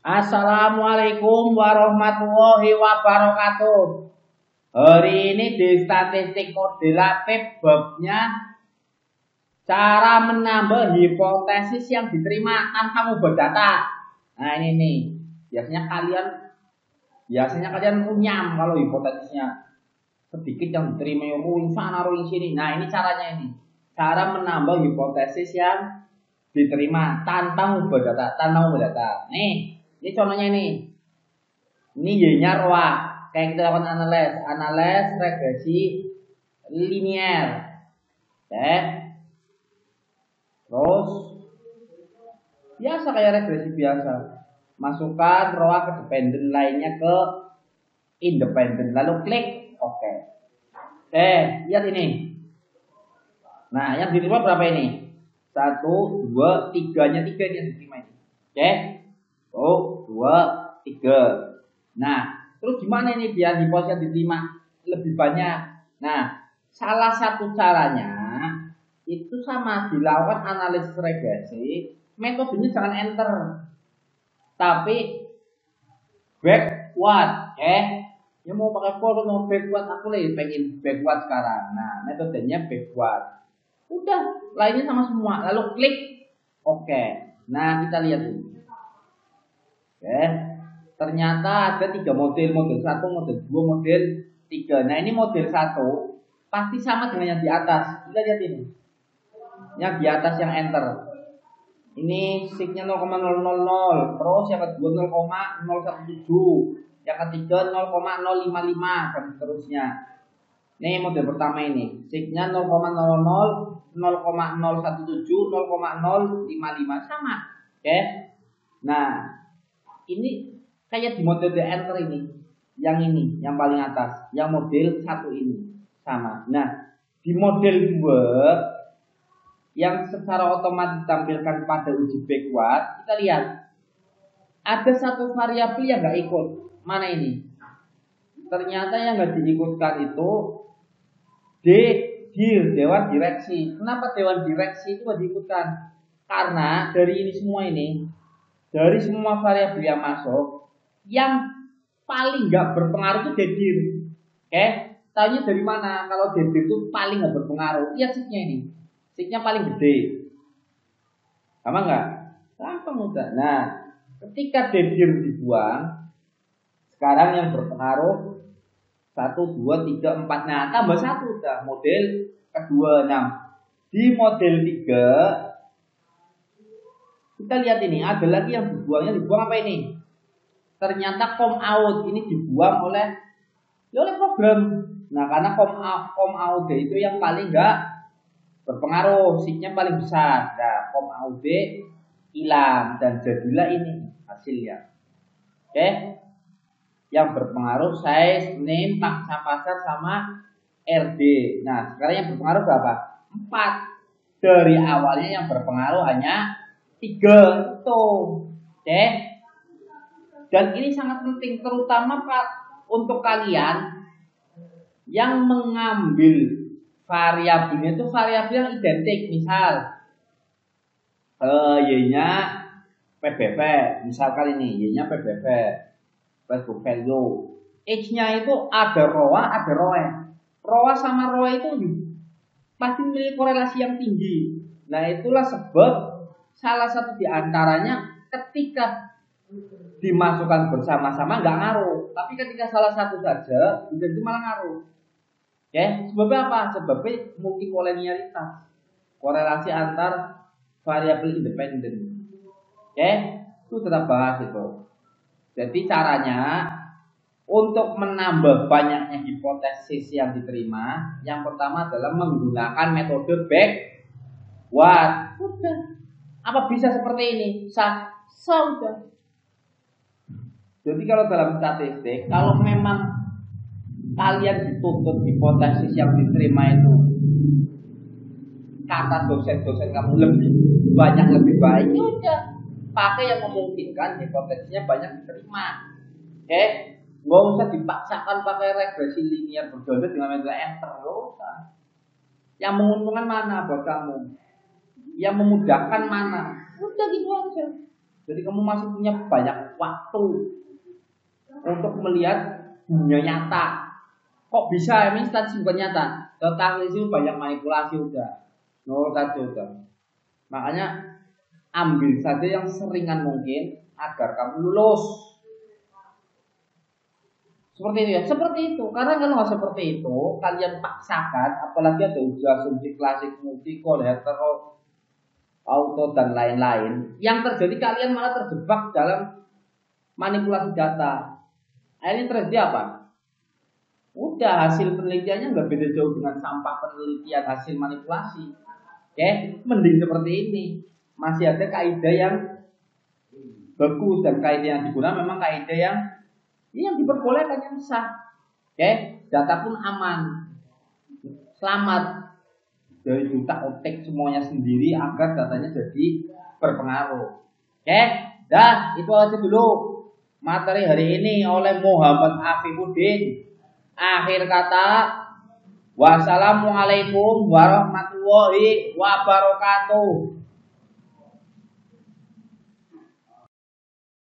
Assalamualaikum warahmatullahi wabarakatuh. Hari ini di statistik model aktif babnya cara menambah hipotesis yang diterima tanpa mengubah data. Nah ini nih, biasanya kalian runyam kalau hipotesisnya sedikit yang diterima ruin sana ruin sini. Nah ini caranya ini, cara menambah hipotesis yang diterima tanpa mengubah data. Nih. Ini contohnya ini. Ini Y-nya ROA. Kayak kita lakukan analis regresi linier. Terus biasa kayak regresi biasa. Masukkan ROA ke dependent lainnya ke independent. Lalu klik oke. Lihat ini. Nah, yang diterima berapa ini? 1, 2, 3-nya 3 ini yang diterima ini. 2, 3. Nah, terus gimana ini biar hipotesis yang diterima lebih banyak? Nah, salah satu caranya itu sama dilakukan analisis regresi. Metodenya jangan enter, tapi backward. Ya mau pakai forward mau backward, aku lagi pengen backward sekarang. Nah, metodenya backward. Udah, lainnya sama semua. Lalu klik oke. Nah, kita lihat ini. Ternyata ada 3 model 1, model 2, model 3. Nah ini model 1 pasti sama dengan yang di atas. Kita lihat ini. Yang di atas yang enter. Ini signya 0,000. Terus yang kedua 0,017. Yang ketiga 0,055 dan seterusnya. Ini model pertama ini. Signya 0,00, 0,017, 0,055 sama. Nah, ini kayak di model the enter ini, yang paling atas, yang model 1 ini sama. Nah, di model 2 yang secara otomatis ditampilkan pada uji backward, kita lihat ada satu variabel yang nggak ikut. Mana ini? Ternyata yang nggak diikutkan itu Dewan Direksi. Kenapa Dewan Direksi itu nggak diikutkan? Karena dari ini semua ini. Dari semua variabel yang masuk, yang paling nggak berpengaruh itu dedir. Tanya dari mana? Kalau dedir itu paling nggak berpengaruh, lihat signya ini. Signya paling gede. Sama nggak? Gampang udah. Nah, ketika dedir dibuang, sekarang yang berpengaruh 1, 2, 3, 4. Nah, tambah 1 udah model kedua. Nah, di model 3 kita lihat ini, ada lagi yang dibuang apa ini? Ternyata com out ini dibuang oleh program. Nah, karena com out itu yang paling enggak berpengaruh, signya paling besar. Nah, com out hilang dan jadilah ini hasilnya. Yang berpengaruh size, name, pangsa pasar sama RD. Nah, sekarang yang berpengaruh berapa? 4. Dari awalnya yang berpengaruh hanya 3 itu. Dan ini sangat penting terutama untuk kalian yang mengambil variabelnya itu variabel yang identik. Misal Y-nya PBV, misalkan ini Y-nya PBV, Facebook value. H-nya itu ada ROA, ada ROE. ROA sama ROE itu pasti memiliki korelasi yang tinggi. Nah, itulah sebab salah satu di antaranya ketika dimasukkan bersama-sama nggak ngaruh, tapi ketika salah satu saja itu malah ngaruh. Sebabnya apa? Sebabnya multikolenialitas, korelasi antar variabel independen. Itu tetap bahas itu. Jadi caranya untuk menambah banyaknya hipotesis yang diterima, yang pertama adalah menggunakan metode backward. Udah. Apa bisa seperti ini? Sudah. Jadi kalau dalam statistik, kalau memang kalian dituntut hipotesis yang diterima itu kata dosen-dosen kamu lebih banyak lebih baik, ya udah pakai yang memungkinkan hipotesisnya banyak diterima. Nggak usah dipaksakan pakai regresi linier berjodoh dengan metode enter, nggak usah. Yang menguntungkan mana buat kamu? Yang memudahkan mana? Udah gitu aja. Jadi kamu masih punya banyak waktu untuk melihat dunia nyata. Kok bisa ini statistik bukan nyata? Tetapi itu banyak manipulasi udah. Nol saja udah. Makanya ambil saja yang seringan mungkin agar kamu lulus. Seperti itu ya, seperti itu. Karena kalau nggak seperti itu, kalian paksakan, apalagi ada ujian asumsi klasik, multikol, hetero, auto dan lain-lain. Yang terjadi kalian malah terjebak dalam manipulasi data. Akhirnya terjadi apa? Udah hasil penelitiannya nggak beda jauh dengan sampah penelitian hasil manipulasi. Oke, mending seperti ini. Masih ada kaidah yang bagus dan kaidah yang digunakan memang kaidah yang diperbolehkan yang sah. Oke, data pun aman. Selamat dari juta otak semuanya sendiri agar datanya jadi berpengaruh. Oke, dah itu aja dulu materi hari ini oleh Muhammad Afifuddin. Akhir kata, wassalamualaikum warahmatullahi wabarakatuh.